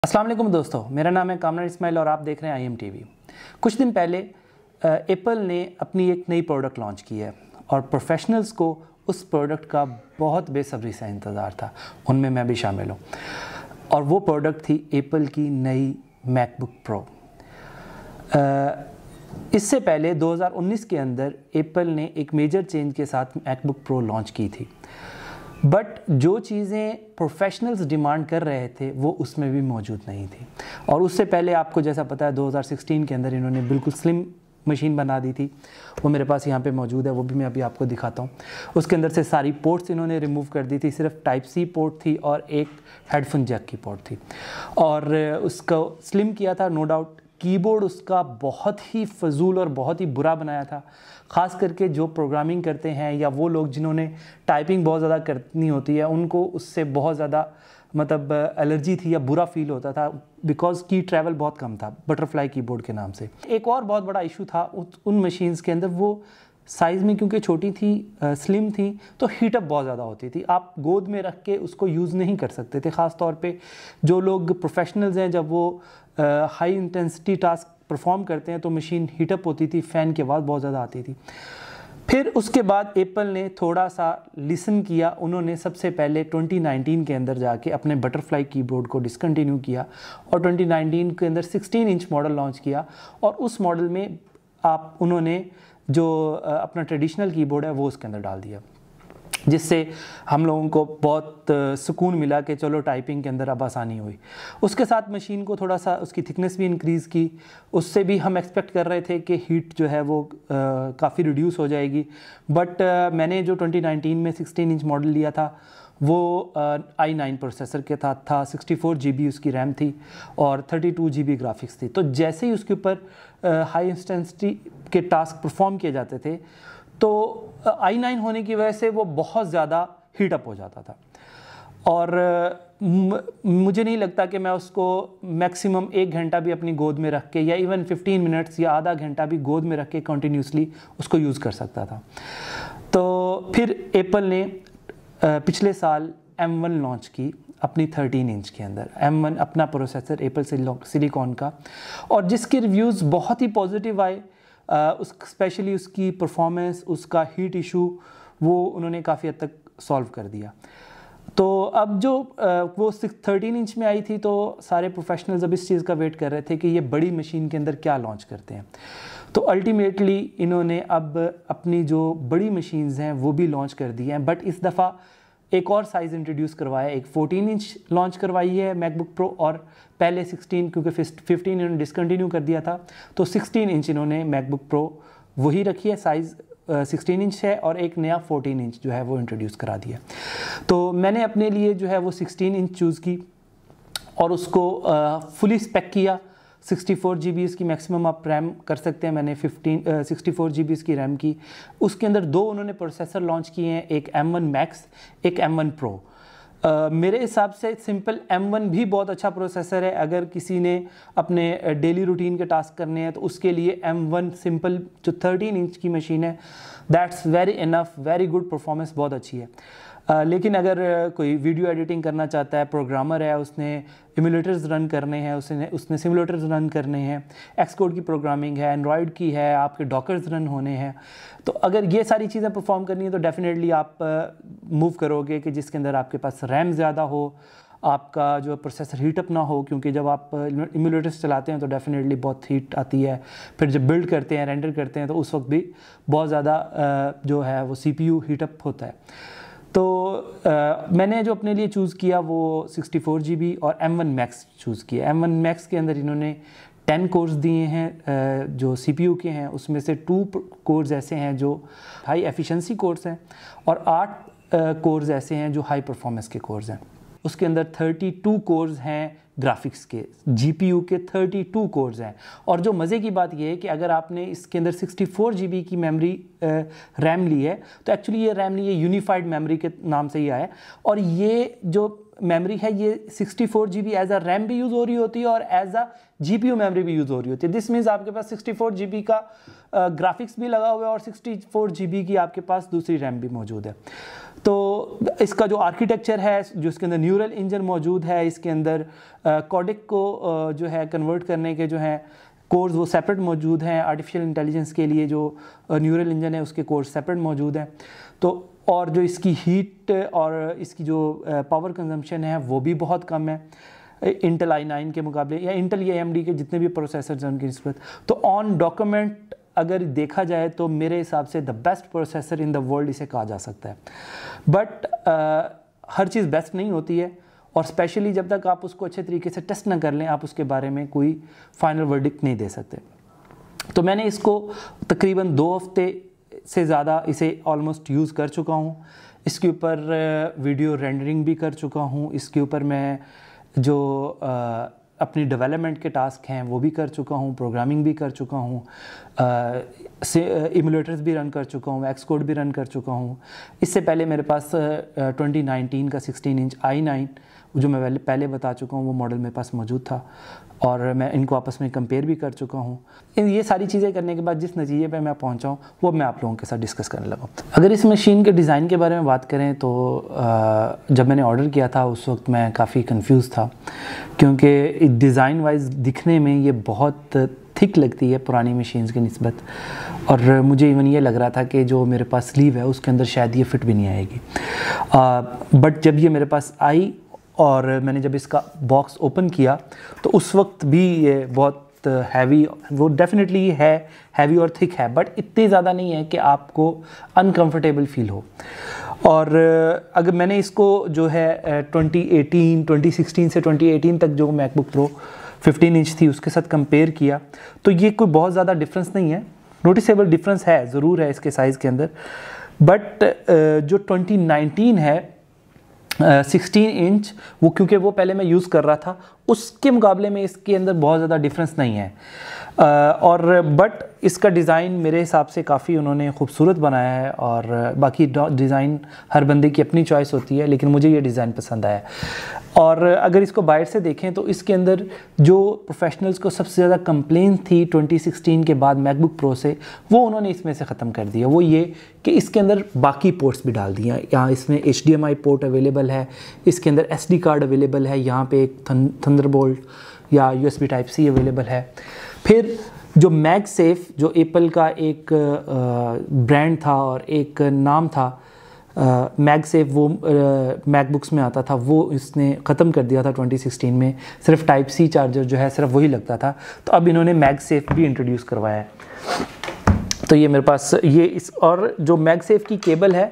अस्सलाम वालेकुम दोस्तों, मेरा नाम है कामरान इस्माइल और आप देख रहे हैं IM TV। कुछ दिन पहले एप्पल ने अपनी एक नई प्रोडक्ट लॉन्च की है और प्रोफेशनल्स को उस प्रोडक्ट का बहुत बेसब्री से इंतज़ार था, उनमें मैं भी शामिल हूँ। और वो प्रोडक्ट थी एप्पल की नई मैकबुक प्रो। इससे पहले 2019 के अंदर एप्पल ने एक मेजर चेंज के साथ मैकबुक प्रो लॉन्च की थी, बट जो चीज़ें प्रोफेशनल्स डिमांड कर रहे थे वो उसमें भी मौजूद नहीं थी। और उससे पहले आपको जैसा पता है 2016 के अंदर इन्होंने बिल्कुल स्लिम मशीन बना दी थी, वो मेरे पास यहाँ पे मौजूद है, वो भी मैं अभी आपको दिखाता हूँ। उसके अंदर से सारी पोर्ट्स इन्होंने रिमूव कर दी थी, सिर्फ टाइप सी पोर्ट थी और एक हेडफोन जैक की पोर्ट थी और उसको स्लिम किया था। नो डाउट कीबोर्ड उसका बहुत ही फजूल और बहुत ही बुरा बनाया था, ख़ास करके जो प्रोग्रामिंग करते हैं या वो लोग जिन्होंने टाइपिंग बहुत ज़्यादा करनी होती है उनको उससे बहुत ज़्यादा मतलब एलर्जी थी या बुरा फील होता था, बिकॉज की ट्रैवल बहुत कम था बटरफ्लाई कीबोर्ड के नाम से। एक और बहुत बड़ा इशू था उन मशीन्स के अंदर, वो साइज़ में क्योंकि छोटी थी, स्लिम थी, तो हीटअप बहुत ज़्यादा होती थी। आप गोद में रख के उसको यूज़ नहीं कर सकते थे, ख़ास तौर पे जो लोग प्रोफेशनल्स हैं, जब वो हाई इंटेंसिटी टास्क परफॉर्म करते हैं तो मशीन हीटअप होती थी, फ़ैन की आवाज़ बहुत ज़्यादा आती थी। फिर उसके बाद एप्पल ने थोड़ा सा लिसन किया, उन्होंने सबसे पहले 2019 के अंदर जाके अपने बटरफ्लाई कीबोर्ड को डिसकंटिन्यू किया और 2019 के अंदर 16 इंच मॉडल लॉन्च किया। और उस मॉडल में उन्होंने जो अपना ट्रेडिशनल कीबोर्ड है वो उसके अंदर डाल दिया, जिससे हम लोगों को बहुत सुकून मिला कि चलो टाइपिंग के अंदर अब आसानी हुई। उसके साथ मशीन को थोड़ा सा उसकी थिकनेस भी इंक्रीज़ की, उससे भी हम एक्सपेक्ट कर रहे थे कि हीट जो है वो काफ़ी रिड्यूस हो जाएगी। बट मैंने जो 2019 में 16 इंच मॉडल लिया था वो i9 प्रोसेसर के साथ था, 64 GB उसकी रैम थी और 32 GB ग्राफिक्स थी। तो जैसे ही उसके ऊपर हाई इंटेंसिटी के टास्क परफॉर्म किए जाते थे तो i9 होने की वजह से वो बहुत ज़्यादा हीटअप हो जाता था और मुझे नहीं लगता कि मैं उसको मैक्सिमम 1 घंटा भी अपनी गोद में रख के या इवन 15 मिनट्स या आधा घंटा भी गोद में रख के कंटिन्यूसली उसको यूज़ कर सकता था। तो फिर एप्पल ने पिछले साल M1 लॉन्च की अपनी 13 इंच के अंदर। M1 अपना प्रोसेसर एप्पल सिलिकॉन का, और जिसके रिव्यूज़ बहुत ही पॉजिटिव आए। स्पेशली उसकी परफॉर्मेंस, उसका हीट इशू वो उन्होंने काफ़ी हद तक सॉल्व कर दिया। तो अब जो वो 13 इंच में आई थी तो सारे प्रोफेशनल्स अब इस चीज़ का वेट कर रहे थे कि ये बड़ी मशीन के अंदर क्या लॉन्च करते हैं। तो अल्टीमेटली इन्होंने अब अपनी जो बड़ी मशीन्स हैं वो भी लॉन्च कर दी हैं, बट इस दफ़ा एक और साइज़ इंट्रोड्यूस करवाया, एक 14 इंच लॉन्च करवाई है मैकबुक प्रो, और पहले 16, क्योंकि 15 इन्होंने डिसकंटिन्यू कर दिया था तो 16 इंच इन्होंने मैकबुक प्रो वही रखी है, साइज़ 16 इंच है, और एक नया 14 इंच जो है वो इंट्रोड्यूस करा दिया। तो मैंने अपने लिए जो है वो 16 इंच चूज़ की और उसको फुली स्पेक किया। 64 GB इसकी मैक्सिमम आप रैम कर सकते हैं, मैंने 64 GB इसकी रैम की। उसके अंदर दो उन्होंने प्रोसेसर लॉन्च किए हैं, एक M1 Max, एक M1 Pro। मेरे हिसाब से सिंपल M1 भी बहुत अच्छा प्रोसेसर है, अगर किसी ने अपने डेली रूटीन के टास्क करने हैं तो उसके लिए M1 सिंपल जो 13 इंच की मशीन है that's very enough, very good performance, बहुत अच्छी है। लेकिन अगर कोई वीडियो एडिटिंग करना चाहता है, प्रोग्रामर है, उसने इम्यूलेटर्स रन करने हैं, उसने सिमुलेटर्स रन करने हैं, एक्सकोड की प्रोग्रामिंग है, एंड्रॉयड की है, आपके डॉकर्स रन होने हैं, तो अगर ये सारी चीज़ें परफॉर्म करनी है तो डेफिनेटली आप मूव करोगे कि जिसके अंदर आपके पास रैम ज़्यादा हो, आपका जो प्रोसेसर हीटअप ना हो, क्योंकि जब आप इम्यूलेटर्स चलाते हैं तो डेफिनेटली बहुत हीट आती है। फिर जब बिल्ड करते हैं, रेंडर करते हैं तो उस वक्त भी बहुत ज़्यादा जो है वो CPU हीटअप होता है। तो मैंने जो अपने लिए चूज़ किया वो 64 GB और M1 Max चूज़ किया। M1 Max के अंदर इन्होंने 10 कोर्स दिए हैं जो CPU के हैं, उसमें से 2 कोर्स ऐसे हैं जो हाई एफिशिएंसी कोर्स हैं और 8 कोर्स ऐसे हैं जो हाई परफॉर्मेंस के कोर्स हैं। उसके अंदर 32 कोर्स हैं ग्राफिक्स के, GPU के 32 कोर्स हैं। और जो मज़े की बात यह है कि अगर आपने इसके अंदर 64 GB की मेमोरी रैम ली है तो एक्चुअली ये रैम नहीं, ये यूनिफाइड मेमोरी के नाम से ही आया है, और ये जो मेमोरी है ये 64 GB एज अ रैम भी यूज़ हो रही होती है और एज अ GPU मेमोरी भी यूज़ हो रही होती है। दिस मीन्स आपके पास 64 GB का ग्राफिक्स भी लगा हुआ है और 64 GB की आपके पास दूसरी रैम भी मौजूद है। तो इसका जो आर्किटेक्चर है, जो इसके अंदर न्यूरल इंजन मौजूद है, इसके अंदर कोडेक को जो है कन्वर्ट करने के जो है कोर्स वो सेपरेट मौजूद हैं। आर्टिफिशियल इंटेलिजेंस के लिए जो न्यूरल इंजन है उसके कोर्स सेपरेट मौजूद हैं। तो और जो इसकी हीट और इसकी जो पावर कंजम्पशन है वो भी बहुत कम है इंटेल i9 के मुकाबले, या इंटेल या AMD के जितने भी प्रोसेसर्स हैं उनकी निस्बत। तो ऑन डॉक्यूमेंट अगर देखा जाए तो मेरे हिसाब से the best processor in the world इसे कहा जा सकता है। बट हर चीज़ बेस्ट नहीं होती है, और स्पेशली जब तक आप उसको अच्छे तरीके से टेस्ट ना कर लें आप उसके बारे में कोई फाइनल वर्डिक्ट नहीं दे सकते। तो मैंने इसको तकरीबन 2 हफ्ते से ज़्यादा इसे ऑलमोस्ट यूज़ कर चुका हूँ। इसके ऊपर वीडियो रेंडरिंग भी कर चुका हूँ, इसके ऊपर मैं जो अपनी डेवलपमेंट के टास्क हैं वो भी कर चुका हूँ, प्रोग्रामिंग भी कर चुका हूँ, इमुलेटर्स भी रन कर चुका हूँ, एक्सकोड भी रन कर चुका हूँ। इससे पहले मेरे पास 2019 का 16 इंच i9 जो मैं पहले बता चुका हूँ वो मॉडल मेरे पास मौजूद था, और मैं इनको आपस में कंपेयर भी कर चुका हूँ। ये सारी चीज़ें करने के बाद जिस नतीजे पे मैं पहुँचा हूँ वो मैं आप लोगों के साथ डिस्कस करने लगा। अगर इस मशीन के डिज़ाइन के बारे में बात करें तो जब मैंने ऑर्डर किया था उस वक्त मैं काफ़ी कंफ्यूज था, क्योंकि डिज़ाइन वाइज दिखने में ये बहुत थिक लगती है पुरानी मशीन्स की निस्बत, और मुझे इवन ये लग रहा था कि जो मेरे पास स्लीव है उसके अंदर शायद ये फिट भी नहीं आएगी। बट जब ये मेरे पास आई और मैंने जब इसका बॉक्स ओपन किया तो उस वक्त भी ये बहुत हैवी, वो डेफिनेटली है हैवी और थिक है, बट इतनी ज़्यादा नहीं है कि आपको अनकंफर्टेबल फील हो। और अगर मैंने इसको जो है 2016 से 2018 तक जो मैकबुक प्रो 15 इंच थी उसके साथ कंपेयर किया तो ये कोई बहुत ज़्यादा डिफरेंस नहीं है। नोटिसेबल डिफरेंस है ज़रूर है इसके साइज़ के अंदर, बट जो 2019 है 16 इंच वो क्योंकि वो पहले मैं यूज़ कर रहा था उसके मुकाबले में इसके अंदर बहुत ज़्यादा डिफरेंस नहीं है। और बट इसका डिज़ाइन मेरे हिसाब से काफ़ी उन्होंने खूबसूरत बनाया है, और बाकी डिज़ाइन हर बंदे की अपनी चॉइस होती है, लेकिन मुझे ये डिज़ाइन पसंद आया। और अगर इसको बाहर से देखें तो इसके अंदर जो प्रोफेशनल्स को सबसे ज़्यादा कंप्लेन थी 2016 के बाद मैकबुक प्रो से, वो उन्होंने इसमें से ख़त्म कर दिया। वो ये कि इसके अंदर बाकी पोर्ट्स भी डाल दिए। यहाँ इसमें HDMI पोर्ट अवेलेबल है, इसके अंदर SD कार्ड अवेलेबल है, यहाँ पे एक थंडरबोल्ट या USB Type-C अवेलेबल है। फिर जो मैगसेफ जो एप्पल का एक ब्रांड था और एक नाम था मैगसेफ, वो मैकबुक्स में आता था, वो इसने ख़त्म कर दिया था 2016 में। सिर्फ Type-C चार्जर जो है सिर्फ वही लगता था, तो अब इन्होंने मैगसेफ भी इंट्रोड्यूस करवाया है। तो ये मेरे पास ये इस, और जो मैगसेफ की केबल है,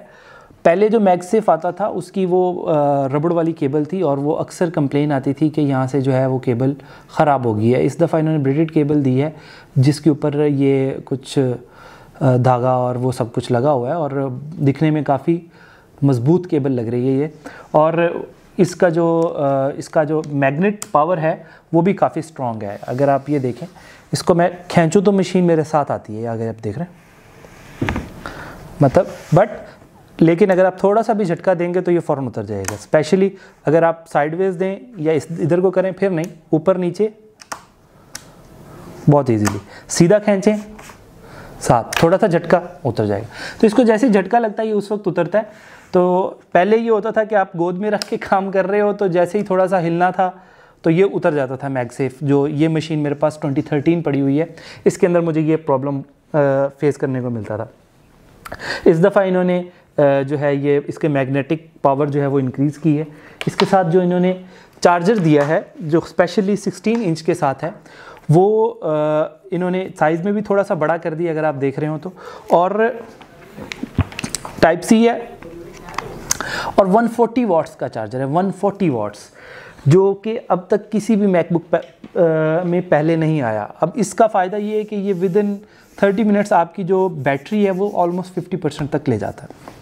पहले जो मैगसेफ आता था उसकी वो रबड़ वाली केबल थी, और वो अक्सर कंप्लेन आती थी कि यहाँ से जो है वो केबल ख़राब हो गई है। इस दफ़ा इन्होंने ब्रेडेड केबल दी है जिसके ऊपर ये कुछ धागा और वो सब कुछ लगा हुआ है, और दिखने में काफ़ी मज़बूत केबल लग रही है ये। और इसका जो मैग्नेट पावर है वो भी काफ़ी स्ट्रॉन्ग है। अगर आप ये देखें, इसको मैं खींचूँ तो मशीन मेरे साथ आती है, अगर आप देख रहे हैं मतलब, लेकिन अगर आप थोड़ा सा भी झटका देंगे तो ये फ़ौरन उतर जाएगा। स्पेशली अगर आप साइडवेज दें या इधर को करें, फिर नहीं, ऊपर नीचे बहुत इजीली, सीधा खींचें साथ, थोड़ा सा झटका उतर जाएगा। तो इसको जैसे झटका लगता है ये उस वक्त उतरता है। तो पहले ये होता था कि आप गोद में रख के काम कर रहे हो तो जैसे ही थोड़ा सा हिलना था तो ये उतर जाता था मैगसेफ। जो ये मशीन मेरे पास 2013 पड़ी हुई है, इसके अंदर मुझे ये प्रॉब्लम फेस करने को मिलता था। इस दफ़ा इन्होंने जो है ये इसके मैग्नेटिक पावर जो है वो इंक्रीज़ की है। इसके साथ जो इन्होंने चार्जर दिया है जो स्पेशली 16 इंच के साथ है, वो इन्होंने साइज़ में भी थोड़ा सा बड़ा कर दिया अगर आप देख रहे हो तो, और Type-C है, और 140 वाट्स का चार्जर है, 140 वाट्स, जो कि अब तक किसी भी मैकबुक में पहले नहीं आया। अब इसका फ़ायदा ये है कि ये विदिन 30 मिनट्स आपकी जो बैटरी है वो ऑलमोस्ट 50% तक ले जाता है।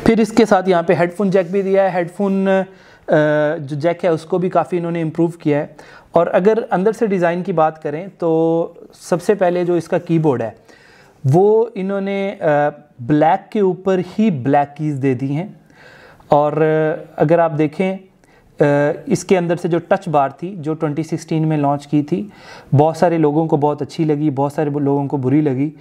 फिर इसके साथ यहाँ पे हेडफोन जैक भी दिया है। हेडफोन जो जैक है उसको भी काफ़ी इन्होंने इम्प्रूव किया है। और अगर अंदर से डिज़ाइन की बात करें तो सबसे पहले जो इसका कीबोर्ड है वो इन्होंने ब्लैक के ऊपर ही ब्लैक कीज़ दे दी हैं। और अगर आप देखें इसके अंदर से जो टच बार थी जो 2016 में लॉन्च की थी, बहुत सारे लोगों को बहुत अच्छी लगी, बहुत सारे लोगों को बुरी लगी।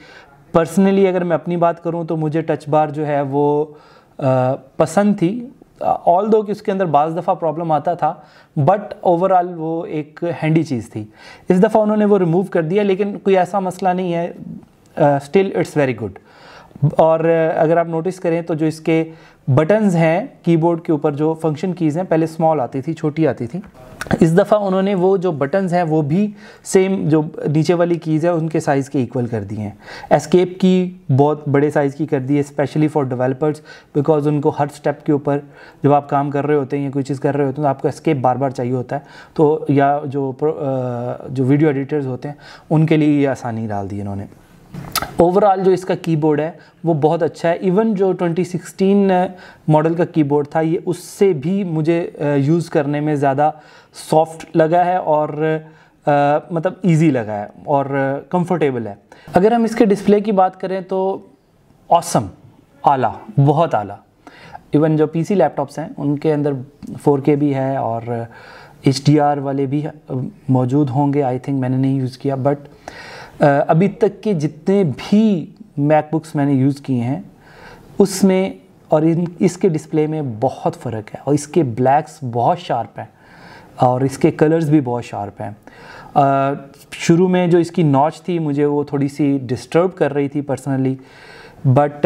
पर्सनली अगर मैं अपनी बात करूं तो मुझे टच बार जो है वो पसंद थी, ऑल दो कि उसके अंदर बाज़ दफ़ा प्रॉब्लम आता था, बट ओवरऑल वो एक हैंडी चीज़ थी। इस दफ़ा उन्होंने वो रिमूव कर दिया, लेकिन कोई ऐसा मसला नहीं है, स्टिल इट्स वेरी गुड। और अगर आप नोटिस करें तो जो इसके बटन्स हैं कीबोर्ड के ऊपर, जो फंक्शन कीज़ हैं, पहले स्मॉल आती थी, छोटी आती थी। इस दफ़ा उन्होंने वो जो बटन्स हैं वो भी सेम जो नीचे वाली कीज़ है उनके साइज़ के इक्वल कर दिए हैं। एस्केप की बहुत बड़े साइज़ की कर दी है, स्पेशली फॉर डेवलपर्स, बिकॉज उनको हर स्टेप के ऊपर जब आप काम कर रहे होते हैं या कोई चीज़ कर रहे होते हैं तो आपको एस्केप बार बार चाहिए होता है, तो या जो वीडियो एडिटर्स होते हैं उनके लिए ये आसानी डाल दी इन्होंने। ओवरऑल जो इसका कीबोर्ड है वो बहुत अच्छा है। इवन जो 2016 मॉडल का कीबोर्ड था ये उससे भी मुझे यूज़ करने में ज़्यादा सॉफ्ट लगा है और मतलब इजी लगा है और कंफर्टेबल है। अगर हम इसके डिस्प्ले की बात करें तो ऑसम, आला, बहुत आला। इवन जो पीसी लैपटॉप्स हैं उनके अंदर 4K भी है और HDR वाले भी मौजूद होंगे, आई थिंक, मैंने नहीं यूज़ किया। बट अभी तक के जितने भी मैकबुक्स मैंने यूज़ किए हैं उसमें और इसके डिस्प्ले में बहुत फ़र्क है, और इसके ब्लैक्स बहुत शार्प हैं और इसके कलर्स भी बहुत शार्प हैं। शुरू में जो इसकी नॉच थी मुझे वो थोड़ी सी डिस्टर्ब कर रही थी पर्सनली, बट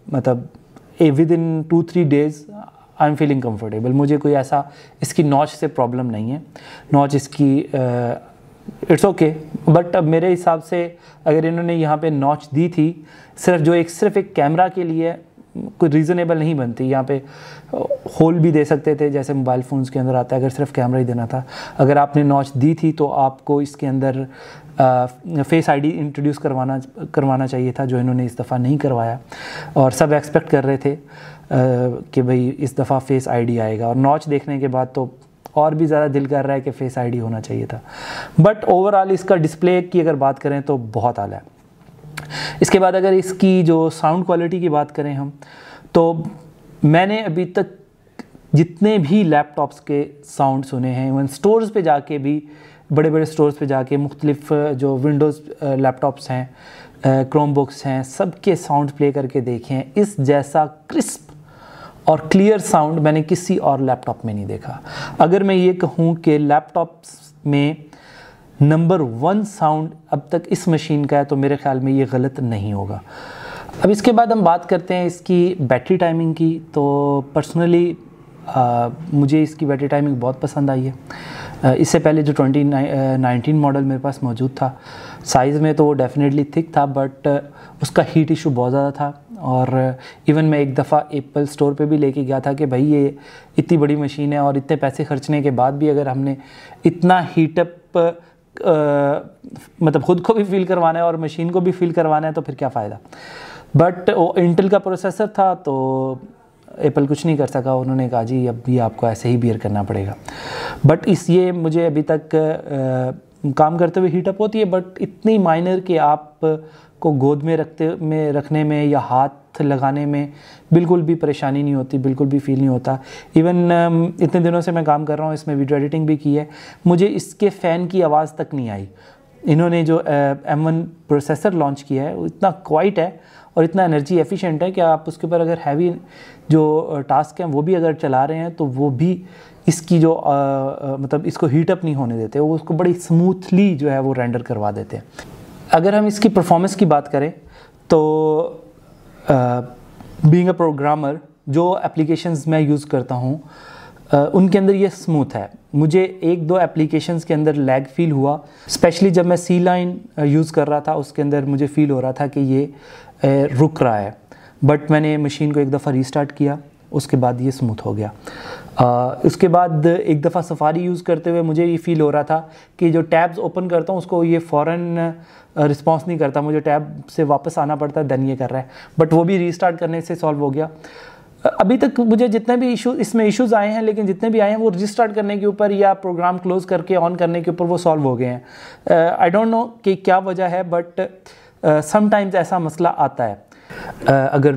मतलब with in 2-3 days I am feeling comfortable. मुझे कोई ऐसा इसकी नॉच से प्रॉब्लम नहीं है। नॉच इसकी इट्स ओके, बट अब मेरे हिसाब से अगर इन्होंने यहाँ पे नॉच दी थी सिर्फ एक कैमरा के लिए, कोई रीज़नेबल नहीं बनती। यहाँ पे होल भी दे सकते थे जैसे मोबाइल फ़ोन्स के अंदर आता है, अगर सिर्फ कैमरा ही देना था। अगर आपने नॉच दी थी तो आपको इसके अंदर फेस आईडी इंट्रोड्यूस करवाना चाहिए था, जो इन्होंने इस दफ़ा नहीं करवाया। और सब एक्सपेक्ट कर रहे थे कि भाई इस दफ़ा फेस आईडी आएगा, और नॉच देखने के बाद तो और भी ज़्यादा दिल कर रहा है कि फेस आईडी होना चाहिए था। बट ओवरऑल इसका डिस्प्ले की अगर बात करें तो बहुत आला है। इसके बाद अगर इसकी जो साउंड क्वालिटी की बात करें हम, तो मैंने अभी तक जितने भी लैपटॉप्स के साउंड सुने हैं, इवन स्टोर्स पे जाके भी, बड़े बड़े स्टोर्स पे जाके मुख्तलिफ जो विंडोज़ लैपटॉप्स हैं, क्रोमबुक्स हैं, सब के साउंड प्ले करके देखे हैं, इस जैसा क्रिस्प और क्लियर साउंड मैंने किसी और लैपटॉप में नहीं देखा। अगर मैं ये कहूँ कि लैपटॉप्स में नंबर 1 साउंड अब तक इस मशीन का है तो मेरे ख़्याल में ये गलत नहीं होगा। अब इसके बाद हम बात करते हैं इसकी बैटरी टाइमिंग की। तो पर्सनली मुझे इसकी बैटरी टाइमिंग बहुत पसंद आई है। इससे पहले जो 2019 मॉडल मेरे पास मौजूद था, साइज़ में तो वो डेफिनेटली थिक था, बट उसका हीट इशू बहुत ज़्यादा था। और इवन मैं एक दफ़ा एप्पल स्टोर पे भी लेके गया था कि भाई ये इतनी बड़ी मशीन है और इतने पैसे खर्चने के बाद भी अगर हमने इतना हीटअप मतलब ख़ुद को भी फील करवाना है और मशीन को भी फील करवाना है तो फिर क्या फ़ायदा। बट वो इंटेल का प्रोसेसर था तो एप्पल कुछ नहीं कर सका, उन्होंने कहा जी अब भी आपको ऐसे ही बियर करना पड़ेगा। बट ये मुझे अभी तक काम करते हुए हीटअप होती है, बट इतनी माइनर कि आप को गोद में रखने में या हाथ लगाने में बिल्कुल भी परेशानी नहीं होती, बिल्कुल भी फील नहीं होता। इवन इतने दिनों से मैं काम कर रहा हूँ, इसमें वीडियो एडिटिंग भी की है, मुझे इसके फ़ैन की आवाज़ तक नहीं आई। इन्होंने जो M1 प्रोसेसर लॉन्च किया है वो इतना क्वाइट है और इतना एनर्जी एफिशिएंट है कि आप उसके ऊपर अगर हैवी जो टास्क हैं वो भी अगर चला रहे हैं तो वो भी इसकी जो मतलब इसको हीटअप नहीं होने देते, वो उसको बड़ी स्मूथली जो है वो रेंडर करवा देते हैं। अगर हम इसकी परफॉर्मेंस की बात करें तो बीइंग अ प्रोग्रामर जो एप्लीकेशंस मैं यूज़ करता हूँ उनके अंदर ये स्मूथ है। मुझे 1-2 एप्लीकेशंस के अंदर लैग फील हुआ, स्पेशली जब मैं सी लाइन यूज़ कर रहा था उसके अंदर मुझे फ़ील हो रहा था कि ये रुक रहा है। बट मैंने मशीन को एक दफ़ा रीस्टार्ट किया, उसके बाद ये स्मूथ हो गया। उसके बाद एक दफ़ा सफारी यूज़ करते हुए मुझे ये फ़ील हो रहा था कि जो टैब्स ओपन करता हूँ उसको ये फ़ौरन रिस्पॉन्स नहीं करता, मुझे टैब से वापस आना पड़ता है, देन ये कर रहा है। बट वो भी रीस्टार्ट करने से सॉल्व हो गया। अभी तक मुझे जितने भी इसमें इश्यूज़ आए हैं, लेकिन जितने भी आए हैं वो रीस्टार्ट करने के ऊपर या प्रोग्राम क्लोज़ करके ऑन करने के ऊपर वो सॉल्व हो गए हैं। आई डोंट नो कि क्या वजह है, बट समटाइम्स ऐसा मसला आता है। अगर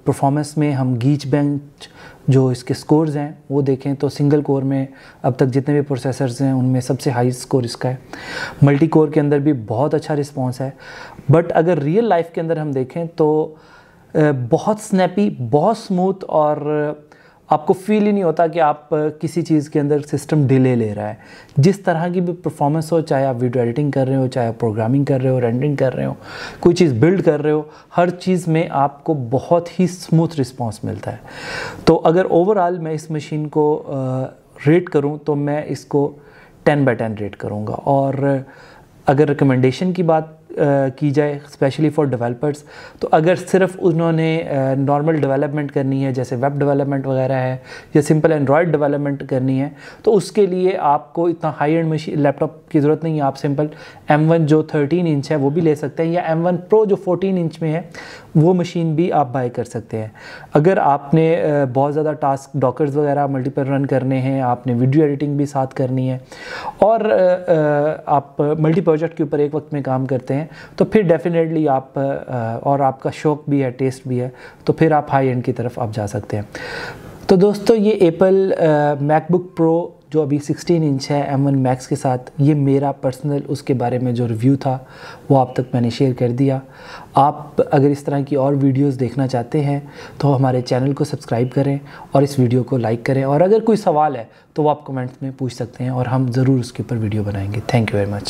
परफॉर्मेंस में हम गीच बेंच जो इसके स्कोर्स हैं वो देखें तो सिंगल कोर में अब तक जितने भी प्रोसेसर्स हैं उनमें सबसे हाई स्कोर इसका है। मल्टी कोर के अंदर भी बहुत अच्छा रिस्पॉन्स है। बट अगर रियल लाइफ के अंदर हम देखें तो बहुत स्नैपी, बहुत स्मूथ, और आपको फील ही नहीं होता कि आप किसी चीज़ के अंदर सिस्टम डिले ले रहा है। जिस तरह की भी परफॉर्मेंस हो, चाहे आप वीडियो एडिटिंग कर रहे हो, चाहे आप प्रोग्रामिंग कर रहे हो, रेंडरिंग कर रहे हो, कोई चीज़ बिल्ड कर रहे हो, हर चीज़ में आपको बहुत ही स्मूथ रिस्पांस मिलता है। तो अगर ओवरऑल मैं इस मशीन को रेट करूं तो मैं इसको 10/10 रेट करूंगा। और अगर रिकमेंडेशन की बात की जाए स्पेशली फॉर डेवलपर्स, तो अगर सिर्फ उन्होंने नॉर्मल डेवलपमेंट करनी है, जैसे वेब डेवलपमेंट वगैरह है, या सिंपल एंड्रॉयड डेवलपमेंट करनी है, तो उसके लिए आपको इतना हाई एंड मशीन लैपटॉप की ज़रूरत नहीं है। आप सिंपल M1 जो 13 इंच है वो भी ले सकते हैं, या M1 Pro जो 14 इंच में है वो मशीन भी आप बाय कर सकते हैं। अगर आपने बहुत ज़्यादा टास्क डॉकर्स वगैरह मल्टीपल रन करने हैं, आपने वीडियो एडिटिंग भी साथ करनी है, और आप मल्टी प्रोजेक्ट के ऊपर एक वक्त में काम करते हैं, तो फिर डेफिनेटली आप और आपका शौक भी है, टेस्ट भी है, तो फिर आप हाई एंड की तरफ आप जा सकते हैं। तो दोस्तों, ये एप्पल मैकबुक प्रो जो अभी 16 इंच है M1 Max के साथ, ये मेरा पर्सनल उसके बारे में जो रिव्यू था वो आप तक मैंने शेयर कर दिया। आप अगर इस तरह की और वीडियोस देखना चाहते हैं तो हमारे चैनल को सब्सक्राइब करें और इस वीडियो को लाइक करें, और अगर कोई सवाल है तो वो आप कमेंट्स में पूछ सकते हैं और हम ज़रूर उसके ऊपर वीडियो बनाएंगे। Thank you very much.